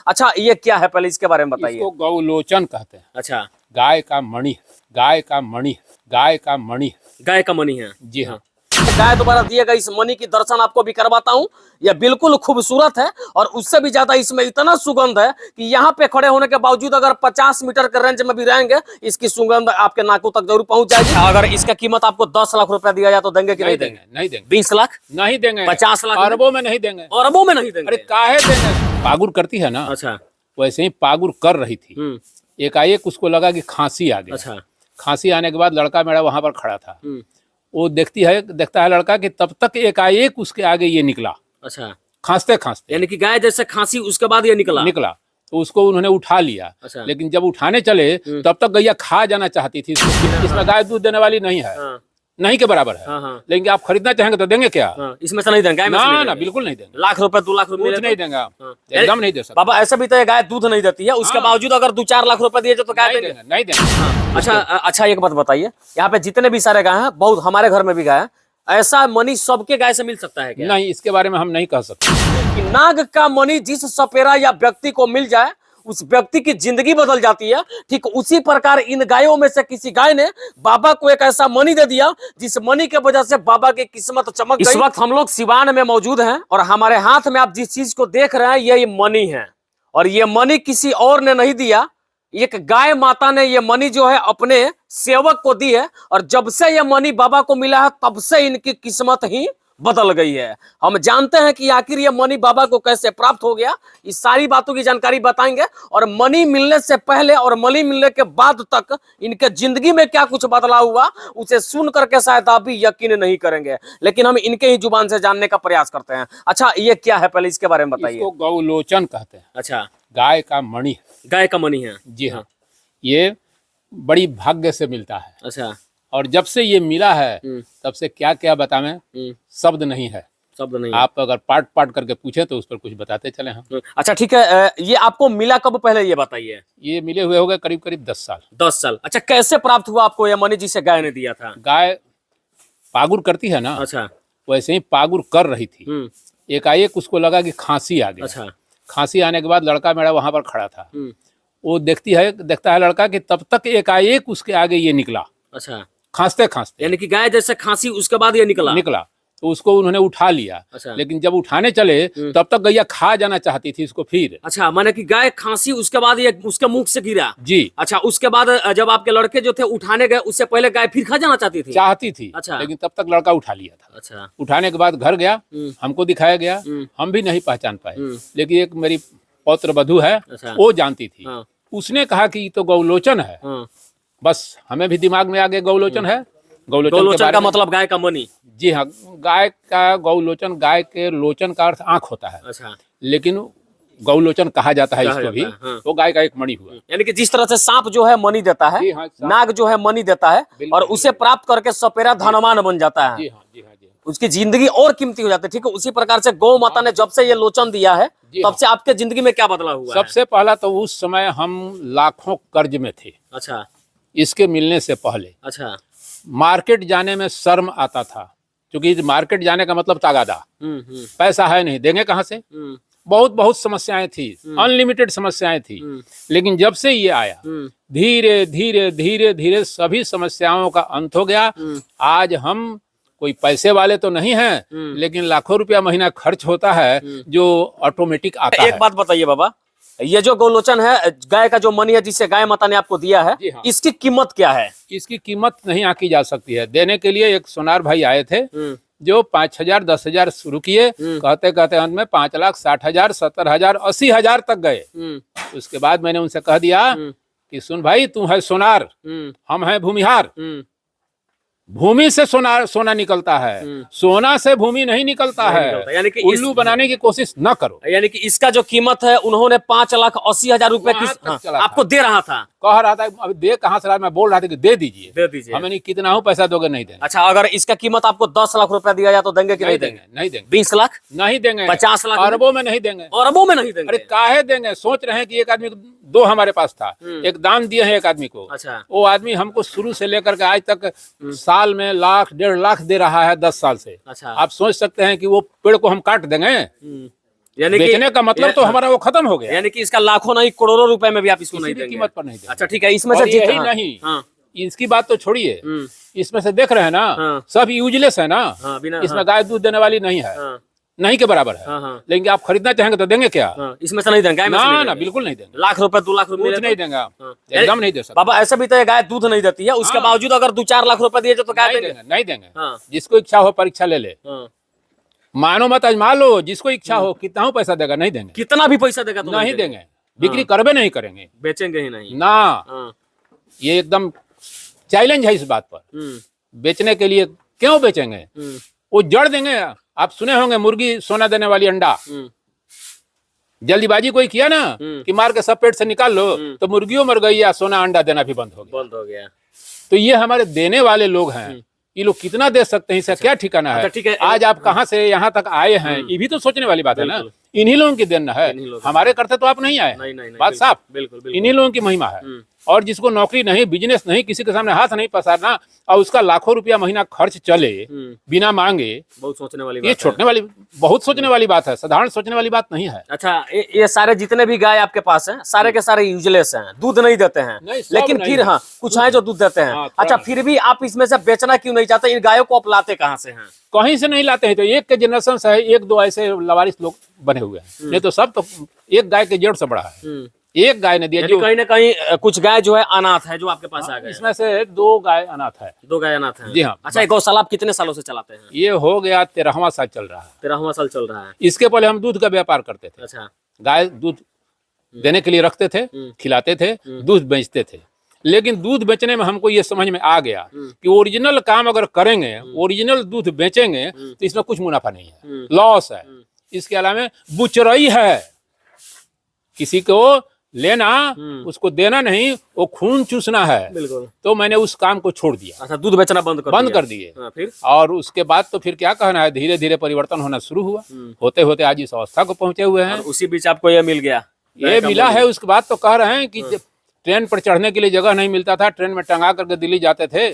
अच्छा ये क्या है, पहले इसके बारे में बताइए। इसको गौलोचन कहते हैं। अच्छा, गाय का मणि, गाय का मणि, गाय का मणि। गाय का मणि है। जी हाँ। गाय दोबारा दिएगा, इस मणि की दर्शन आपको भी करवाता हूँ। यह बिल्कुल खूबसूरत है और उससे भी ज्यादा इसमें इतना सुगंध है कि यहाँ पे खड़े होने के बावजूद अगर 50 मीटर के रेंज में भी रहेंगे, इसकी सुगंध आपके नाकों तक जरूर पहुंच जाएगी। अगर इसका कीमत आपको 10 लाख रुपया दिया जाए तो देंगे कि नहीं देंगे? नहीं देंगे। 20 लाख नहीं देंगे। 50 लाख अरबों में नहीं देंगे। अरबों में नहीं देंगे। अरे काहे देंगे। पागुर करती है ना, अच्छा, वैसे ही पागुर कर रही थी। एकाएक उसको लगा कि खांसी आ गई। अच्छा, खांसी आने के बाद लड़का मेरा वहां पर खड़ा था। वो देखता है लड़का कि तब तक एकाएक उसके आगे ये निकला। अच्छा, खांसते खांसते, यानी कि गाय जैसे खांसी उसके बाद ये निकला। तो उसको उन्होंने उठा लिया। अच्छा। लेकिन जब उठाने चले तब तक गैया खा जाना चाहती थी। इसमें गाय दूध देने वाली नहीं है। हाँ। नहीं के बराबर है। हाँ। लेकिन आप खरीदना चाहेंगे तो देंगे क्या? इसमें से नहीं देंगे, गाय में से नहीं ना देंगे। बिल्कुल नहीं देंगे। लाख रुपए 2 लाख रुपए कुछ नहीं देंगे आप, एकदम नहीं दे सकते। बाबा ऐसे भी तो ये गाय दूध नहीं देती है, उसके बावजूद अगर 2-4 लाख रुपए दिए तो गाय नहीं देंगे? देंगे, नहीं देंगे। अच्छा एक बात बताइए, यहाँ पे जितने भी सारे गाय हैं, बहुत हमारे घर में भी गाय है, ऐसा मणि सबके गाय से मिल सकता है क्या? नहीं, इसके बारे में हम नहीं कह सकते। कि नाग का मणि जिस सपेरा या व्यक्ति को मिल जाए उस व्यक्ति की जिंदगी बदल जाती है, ठीक उसी प्रकार इन गायों में से किसी गाय ने बाबा को एक ऐसा मणि दे दिया जिस मणि के वजह से बाबा की किस्मत चमक गई। इस वक्त हम लोग सिवान में मौजूद हैं और हमारे हाथ में आप जिस चीज को देख रहे हैं ये मणि है, और ये मणि किसी और ने नहीं दिया, एक गाय माता ने ये मणि जो है अपने सेवक को दी है, और जब से ये मणि बाबा को मिला है तब से इनकी किस्मत ही बदल गई है। हम जानते हैं कि आखिर ये मणि बाबा को कैसे प्राप्त हो गया, इस सारी बातों की जानकारी बताएंगे, और मणि मिलने से पहले और मणि मिलने के बाद तक इनके जिंदगी में क्या कुछ बदलाव हुआ उसे सुन करके शायद आप भी यकीन नहीं करेंगे, लेकिन हम इनके ही जुबान से जानने का प्रयास करते हैं। अच्छा ये क्या है, पहले इसके बारे में बताइए। इसको गौलोचन कहते हैं। अच्छा, गाय का मणि, गाय का मणि है। जी हाँ। ये बड़ी भाग्य से मिलता है। अच्छा, और जब से ये मिला है तब से क्या क्या बतावें, शब्द नहीं है। शब्द नहीं। आप अगर पार्ट पार्ट करके पूछे तो उस पर कुछ बताते चले हम। अच्छा ठीक है, ये आपको मिला कब, पहले ये बताइए। ये मिले हुए हो गए करीब करीब 10 साल। 10 साल। अच्छा, कैसे प्राप्त हुआ आपको ये मणि जिसे गाय ने दिया था? गाय पागुर करती है ना, अच्छा, वैसे ही पागुर कर रही थी। एकाएक उसको लगा कि खांसी आ गई। अच्छा, खांसी आने के बाद लड़का मेरा वहां पर खड़ा था। वो देखता है लड़का कि तब तक एकाएक उसके आगे ये निकला। अच्छा, खांसते खांसते, यानी कि गाय जैसे खांसी उसके बाद ये निकला। तो उसको उन्होंने उठा लिया। अच्छा। लेकिन जब उठाने चले तब तक गैया खा जाना चाहती थी इसको फिर। अच्छा, माने कि गाय खांसी उसके बाद ये उसके मुख से गिरा। जी। अच्छा, उसके बाद जब आपके लड़के जो थे उठाने गए, उससे पहले गाय फिर खा जाना चाहती थी। अच्छा। लेकिन तब तक लड़का उठा लिया था। अच्छा। उठाने के बाद घर गया, हमको दिखाया गया, हम भी नहीं पहचान पाए। लेकिन एक मेरी पौत्र वधू है, वो जानती थी। उसने कहा कि ये तो गौलोचन है। बस हमें भी दिमाग में आ गया गौलोचन है। गौलोचन का मतलब गाय का मणि। जी हाँ, गाय का गौलोचन, गाय के लोचन का अर्थ आंख होता है। अच्छा। लेकिन गौलोचन कहा जाता है इसको भी। वो गाय का एक मणि हुआ। यानी कि जिस तरह से सांप जो है मणि देता है, नाग जो है मणि देता है, और उसे प्राप्त करके सपेरा धनवान बन जाता है। जी हाँ, जी हाँ, जी हाँ। उसकी जिंदगी और कीमती हो जाती है। ठीक है, उसी प्रकार से गौ माता ने जब से ये लोचन दिया है तब से आपके जिंदगी में क्या बदलाव हुआ? सबसे पहला तो उस समय हम लाखों कर्ज में थे। अच्छा। इसके मिलने से पहले। अच्छा। मार्केट जाने में शर्म आता था, क्योंकि मार्केट जाने का मतलब तगादा, पैसा है नहीं, देंगे कहाँ से। बहुत समस्याएं थी, अनलिमिटेड समस्याएं थी। लेकिन जब से ये आया धीरे धीरे धीरे धीरे सभी समस्याओं का अंत हो गया। आज हम कोई पैसे वाले तो नहीं हैं, लेकिन लाखों रुपया महीना खर्च होता है जो ऑटोमेटिक आता है। एक बात बताइए बाबा, ये जो गौलोचन है, गाय का जो मणि है जिसे गाय माता ने आपको दिया है, हाँ। इसकी कीमत क्या है? इसकी कीमत नहीं आंकी जा सकती है। देने के लिए एक सोनार भाई आए थे जो 5,000 10,000 शुरू किए, कहते कहते अंत में 5 लाख 60,000 70,000 80,000 तक गए। उसके बाद मैंने उनसे कह दिया कि सुन भाई, तू है सोनार, हम हैं भूमिहार। भूमि से सोना निकलता है, सोना से भूमि नहीं निकलता है। यानी कि उल्लू बनाने की कोशिश न करो। यानी कि इसका जो कीमत है उन्होंने 5,80,000 रुपए आपको दे रहा था, कह रहा था। अभी दे कहाँ से रहा, मैं बोल रहा था कि दे दीजिए। हमें नहीं, कितना हो पैसा दोगे, नहीं देंगे। अच्छा, अगर इसका कीमत आपको 10 लाख रुपया दिया जाए तो देंगे कि नहीं देंगे? नहीं देंगे। 20 लाख नहीं देंगे। 50 लाख अरबों में नहीं देंगे। अरबों में नहीं देंगे। अरे काहे देंगे, सोच रहे हैं कि एक आदमी, 2 हमारे पास था, एक दान दिए हैं एक आदमी को। अच्छा। वो आदमी हमको शुरू से लेकर के आज तक साल में लाख 1.5 लाख दे रहा है 10 साल से। अच्छा। आप सोच सकते हैं कि वो पेड़ को हम काट देंगे? यानी बेचने का मतलब तो हमारा वो खत्म हो गया, यानी कि इसका लाखों नहीं करोड़ों रुपए में भी आप इसको किसी नहीं भी देंगे। कीमत पर नहीं देंगे। अच्छा ठीक है, इसमें से और यही हाँ, नहीं, हाँ, इसकी बात तो छोड़िए, इसमें से देख रहे हैं ना, हाँ। सब यूजलेस है ना, हाँ, बिना इसमें गाय दूध देने वाली नहीं है, हाँ, नहीं के बराबर है। हाँ, हाँ, लेकिन आप खरीदना चाहेंगे तो देंगे क्या? हाँ, इसमें से नहीं देंगे, गाय में से ना नहीं ना, देंगे। बिल्कुल नहीं देंगे, लाख रुपए 2 लाख रुपए कुछ मिले नहीं तो? देंगे आप, हाँ। एकदम नहीं दे सकते। बाबा ऐसा भी तो है, गाय दूध नहीं देती है, उसके हाँ। बावजूद अगर 2-4 लाख रुपए दिए तो गाय नहीं देंगे? देंगे, नहीं देंगे। हाँ, जिसको इच्छा हो परीक्षा ले ले, हाँ। मानो मत आजमा लो, जिसको इच्छा हो कितना हो पैसा देगा, नहीं देंगे, कितना भी पैसा देगा तो नहीं देंगे, बिक्री करबे नहीं करेंगे, बेचेंगे ही नहीं। ना, हाँ, ये एकदम चैलेंज है इस बात पर। बेचने के लिए क्यों बेचेंगे, वो जड़ देंगे। आप सुने होंगे मुर्गी सोना देने वाली अंडा, जल्दीबाजी कोई किया ना कि मार के सब पेट से निकाल लो, तो मुर्गियों मर गई या सोना अंडा देना भी बंद हो गया। तो ये हमारे देने वाले लोग हैं, ये लोग कितना दे सकते हैं, इसका क्या ठिकाना है? ठीक है, आज आप कहाँ से यहाँ तक आए हैं, ये भी तो सोचने वाली बात है ना। इन्हीं लोगों की देन है, हमारे करते तो आप नहीं आए, बात साफ, इन्हीं लोगों की महिमा है। और जिसको नौकरी नहीं, बिजनेस नहीं, किसी के सामने हाथ नहीं पसारना, और उसका लाखों रुपया महीना खर्च चले बिना मांगे, बहुत सोचने वाली ये छोड़ने वाली, बहुत सोचने वाली बात है, साधारण सोचने वाली बात नहीं है। अच्छा, ये सारे जितने भी गाय आपके पास हैं, सारे के सारे यूजलेस हैं, दूध नहीं देते हैं, नहीं, सब लेकिन नहीं फिर है। हाँ कुछ है जो दूध देते हैं। हाँ, अच्छा, फिर भी आप इसमें से बेचना क्यों नहीं चाहते? इन गायों को आप लाते कहाँ से हैं? कहीं से नहीं लाते हैं, तो एक के जनरेशन से है, एक दो ऐसे लवारिस लोग बने हुए हैं, नहीं तो सब तो एक गाय के जड़ से बड़ा है, एक गाय ने दिया। जो कहीं ना कहीं कुछ गाय जो है अनाथ है, जो आपके पास आ गए। इसमें से 2 गाय अनाथ है। 2 गाय अनाथ है? जी हाँ। अच्छा, ये गौशाला आप कितने सालों से चलाते हैं? ये हो गया 13वां साल चल रहा है। 13वां साल चल रहा है। इसके पहले हम दूध का व्यापार करते थे। अच्छा, गाय दूध देने के लिए रखते थे, खिलाते थे, दूध बेचते थे। लेकिन दूध बेचने में हमको ये समझ में आ गया कि ओरिजिनल काम अगर करेंगे, ओरिजिनल दूध बेचेंगे, तो इसमें कुछ मुनाफा नहीं है, लॉस है। इसके अलावा बुचरई है, किसी को लेना, उसको देना नहीं, वो खून चूसना है। बिल्कुल। तो मैंने उस काम को छोड़ दिया। अच्छा, दूध बेचना बंद कर दिए। हाँ, फिर? और उसके बाद तो फिर क्या कहना है, धीरे धीरे परिवर्तन होना शुरू हुआ, होते होते आज इस अवस्था को पहुंचे हुए हैं। उसी बीच आपको ये मिल गया? ये मिला है। उसके बाद तो कह रहे हैं कि जब ट्रेन पर चढ़ने के लिए जगह नहीं मिलता था, ट्रेन में टंगा करके दिल्ली जाते थे,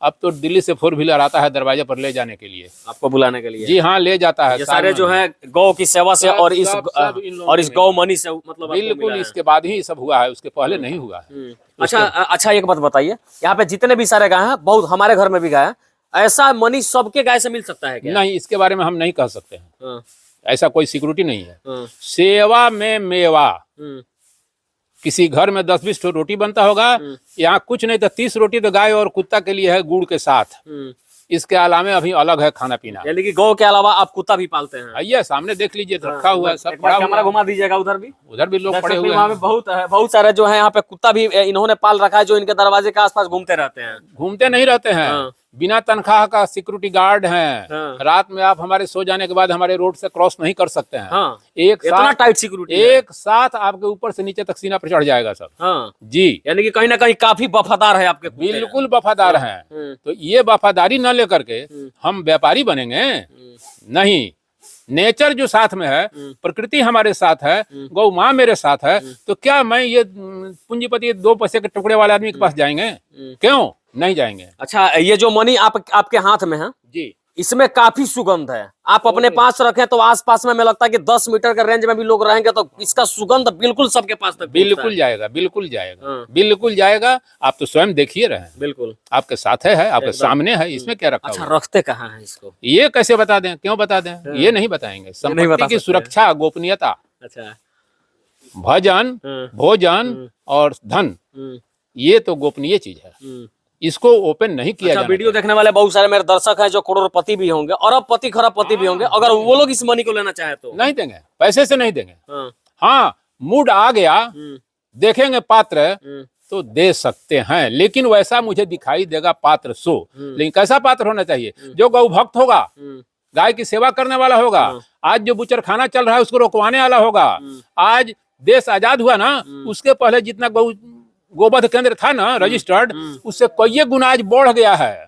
अब तो दिल्ली से 4 व्हीलर आता है दरवाजे पर ले जाने के लिए, आपको बुलाने के लिए। जी हाँ, ले जाता है। ये सारे जो है गौ की सेवा से और इस गौ मनी से मतलब बिल्कुल, इसके बाद ही सब हुआ है, उसके पहले नहीं हुआ है। अच्छा, एक बात बताइए, यहाँ पे जितने भी सारे गाय हैं, बहुत हमारे घर में भी गाय है, ऐसा मनी सबके गाय से मिल सकता है क्या? नहीं, इसके बारे में हम नहीं कह सकते हैं, ऐसा कोई सिक्योरिटी नहीं है। हाँ। सेवा में मेवा, किसी घर में 10-20 ठो रोटी बनता होगा, यहाँ कुछ नहीं तो 30 रोटी तो गाय और कुत्ता के लिए है गुड़ के साथ। इसके अलावा अभी अलग है खाना पीना। यानी कि गौ के अलावा आप कुत्ता भी पालते हैं? आइए सामने देख लीजिए, रखा हुआ है, सब पड़ा कैमरा घुमा दीजिएगा, उधर भी लोग पड़े हुए हैं। बहुत सारे जो है यहाँ पे कुत्ता भी इन्होंने पाल रखा है, जो इनके दरवाजे के आसपास घूमते रहते हैं। घूमते नहीं रहते हैं, बिना तनख्वाह का सिक्योरिटी गार्ड हैं। रात में आप हमारे सो जाने के बाद हमारे रोड से क्रॉस नहीं कर सकते हैं। इतना टाइट सिक्योरिटी, एक साथ आपके ऊपर से नीचे तक सीना पर चढ़ जाएगा सब। जी, यानी कि कहीं ना कहीं काफी वफादार है आपके कुत्ते। बिल्कुल वफादार हैं। तो ये वफादारी न लेकर के हम व्यापारी बनेंगे नहीं। नेचर जो साथ में है, प्रकृति हमारे साथ है, गौ माँ मेरे साथ है, तो क्या मैं ये पूंजीपति 2 पैसे के टुकड़े वाले आदमी के पास जाएंगे? क्यों नहीं जाएंगे? अच्छा, ये जो मनी आपके हाथ में है जी, इसमें काफी सुगंध है। आप अपने पास रखें तो आसपास में लगता है कि 10 मीटर के रेंज में भी लोग रहेंगे तो इसका सुगंध बिल्कुल सबके पास तक बिल्कुल जाएगा, बिल्कुल जाएगा, बिल्कुल जाएगा। आप तो स्वयं देखिए रहे हैं, बिल्कुल आपके साथ है, आपके सामने है, इसमें क्या रखा? अच्छा, रखते कहाँ है इसको? ये कैसे बता दें, क्यों बता दें? ये नहीं बताएंगे। संपत्ति की सुरक्षा, गोपनीयता, अच्छा, भजन, भोजन और धन, ये तो गोपनीय चीज है, इसको ओपन नहीं किया जाना। वीडियो देखने वाले बहुत सारे मेरे दर्शक हैं जो करोड़पति भी होंगे, अरबपति खरबपति भी होंगे, अगर वो लोग इस मनी को लेना चाहे तो नहीं देंगे, पैसे से नहीं देंगे। हाँ, मूड आ गया, देखेंगे पात्र तो दे सकते हैं, लेकिन वैसा मुझे दिखाई देगा पात्र सो। लेकिन कैसा पात्र होना चाहिए? जो गौ भक्त होगा, गाय की सेवा करने वाला होगा। आज जो बुचर खाना चल रहा है उसको रोकवाने वाला होगा। आज देश आजाद हुआ ना, उसके पहले जितना गोवध केंद्र था ना रजिस्टर्ड, उससे कई गुना आज बढ़ गया है।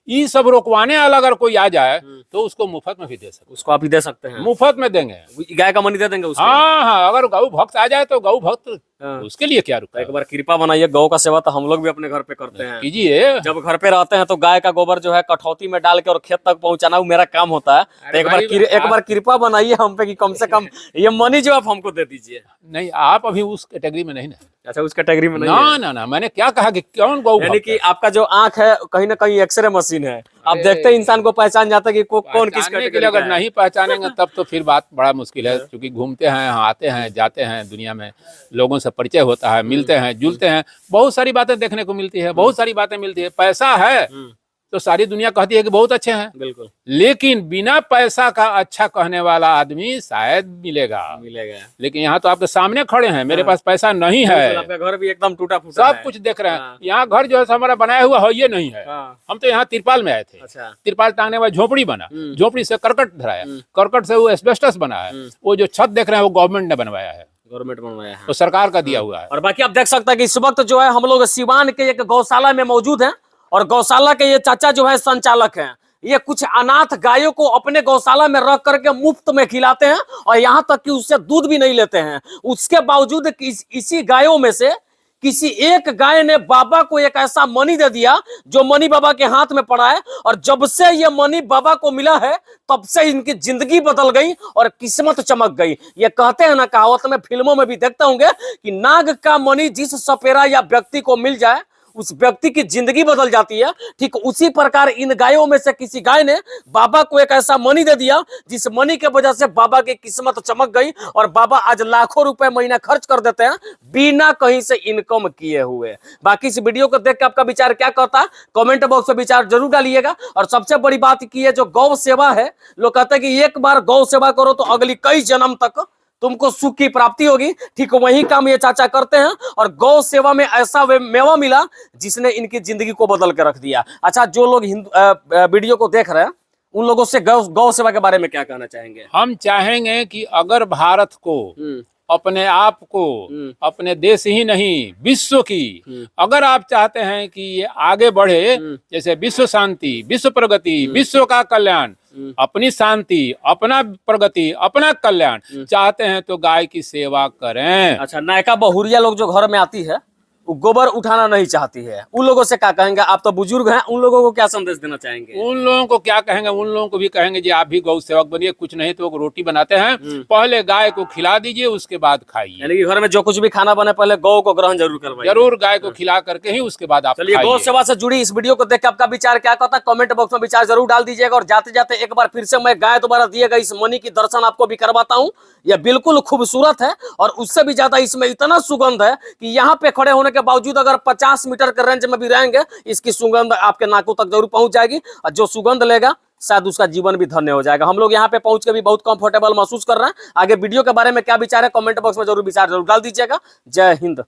ये सब रोकवाने वाला अगर कोई आ जाए तो उसको मुफ्त में भी दे सकते, उसको आप ही दे सकते हैं, मुफ्त में देंगे, गाय का मनी दे देंगे उसको। हाँ हाँ, अगर गौ भक्त आ जाए तो गौ भक्त उसके लिए क्या रुका? एक बार कृपा बनाइए, गौ का सेवा तो हम लोग भी अपने घर पे करते हैं। कीजिए। जब घर पे रहते हैं तो गाय का गोबर जो है कठौती में डाल के और खेत तक पहुंचाना वो मेरा काम होता है। तो एक बार कृपा बनाइए हम पे कि कम से कम ये मनी जो आप हमको दे दीजिए। नहीं, आप अभी उस कैटेगरी में नहीं ना। अच्छा, उस कैटेगरी में नहीं ना है। ना ना, मैंने क्या कहा कि कौन गौ यानी कि आपका जो आंख है कहीं ना कहीं एक्सरे मशीन है, आप देखते हैं इंसान को पहचान जाता है कि कौन किस पहचानने के कैटेगरी लिए का अगर है। नहीं पहचानेंगे तब तो फिर बात बड़ा मुश्किल है, क्योंकि घूमते हैं, आते हैं, जाते हैं, दुनिया में लोगों से परिचय होता है, मिलते हैं, जुलते हैं, बहुत सारी बातें देखने को मिलती है, बहुत सारी बातें मिलती है। पैसा है तो सारी दुनिया कहती है कि बहुत अच्छे हैं, बिल्कुल, लेकिन बिना पैसा का अच्छा कहने वाला आदमी शायद मिलेगा। लेकिन यहाँ तो आपके सामने खड़े हैं, मेरे पास पैसा नहीं है, आपका घर भी एकदम टूटा फूटा सब कुछ देख रहे हैं। यहाँ घर जो है हमारा बनाया हुआ है, ये नहीं है। हम तो यहाँ तिरपाल में आए थे। अच्छा। तिरपाल टांगने वाला झोपड़ी बना, झोपड़ी से करकट धराया, करकट से वो एस्बेस्टस बना है। वो जो छत देख रहे हैं वो गवर्नमेंट ने बनवाया है, गवर्नमेंट बनवाया है, तो सरकार का दिया हुआ है। और बाकी आप देख सकते हैं कि इस वक्त जो है हम लोग सिवान के एक गौशाला में मौजूद हैं, और गौशाला के ये चाचा जो है संचालक हैं। ये कुछ अनाथ गायों को अपने गौशाला में रख करके मुफ्त में खिलाते हैं, और यहाँ तक कि उससे दूध भी नहीं लेते हैं। उसके बावजूद इसी गायों में से किसी एक गाय ने बाबा को एक ऐसा मनी दे दिया जो मनी बाबा के हाथ में पड़ा है, और जब से ये मनी बाबा को मिला है तब से इनकी जिंदगी बदल गई और किस्मत चमक गई। ये कहते हैं ना, कहावत में, फिल्मों में भी देखते होंगे कि नाग का मनी जिस सपेरा या व्यक्ति को मिल जाए उस व्यक्ति की जिंदगी बदल जाती है। ठीक उसी प्रकार इन गायों में से किसी गाय ने बाबा को एक ऐसा मनी दे दिया जिस मनी के वजह से बाबा की किस्मत चमक गई, और बाबा आज लाखों रुपए महीना खर्च कर देते हैं बिना कहीं से इनकम किए हुए। बाकी इस वीडियो को देख के आपका विचार क्या कहता है, कमेंट बॉक्स में विचार जरूर डालिएगा। और सबसे बड़ी बात की है, जो गौ सेवा है, लोग कहते हैं कि एक बार गौ सेवा करो तो अगली कई जन्म तक तुमको सुख की प्राप्ति होगी। ठीक वही काम ये चाचा करते हैं, और गौ सेवा में ऐसा मेवा मिला जिसने इनकी जिंदगी को बदल के रख दिया। अच्छा, जो लोग वीडियो को देख रहे हैं उन लोगों से गौ सेवा के बारे में क्या कहना चाहेंगे? हम चाहेंगे कि अगर भारत को, अपने आप को, अपने देश ही नहीं विश्व की, अगर आप चाहते हैं कि ये आगे बढ़े, जैसे विश्व शांति, विश्व प्रगति, विश्व का कल्याण, अपनी शांति, अपना प्रगति, अपना कल्याण चाहते हैं तो गाय की सेवा करें। अच्छा, नायका बहुरिया लोग जो घर में आती है वो गोबर उठाना नहीं चाहती है, उन लोगों से क्या कहेंगे? आप तो बुजुर्ग हैं, उन लोगों को क्या संदेश देना चाहेंगे? उन लोगों को क्या कहेंगे? उन लोगों को भी कहेंगे जी आप भी गौ सेवक बनिए, कुछ नहीं तो रोटी बनाते हैं, पहले गाय को खिला दीजिए, उसके बाद खाइए। यानी कि घर में जो कुछ भी खाना बने पहले गौ को ग्रहण जरूर करवाइए। जरूर गाय को खिला करके ही उसके बाद आप चलिए, गौ सेवा से जुड़ी इस वीडियो को देख के आपका विचार क्या कहता है, कमेंट बॉक्स में विचार जरूर डाल दीजिएगा। और जाते जाते एक बार फिर से मैं गाय दोबारा दिए गए इस मनी की दर्शन आपको भी करवाता हूँ। यह बिल्कुल खूबसूरत है, और उससे भी ज्यादा इसमें इतना सुगंध है कि यहाँ पे खड़े होने के बावजूद अगर 50 मीटर के रेंज में भी रहेंगे, इसकी सुगंध आपके नाकों तक जरूर पहुंच जाएगी, और जो सुगंध लेगा शायद उसका जीवन भी धन्य हो जाएगा। हम लोग यहाँ पे पहुंच के भी बहुत कंफर्टेबल महसूस कर रहे हैं। आगे वीडियो के बारे में क्या विचार है, कमेंट बॉक्स में जरूर विचार जरूर डाल दीजिएगा। जय हिंद।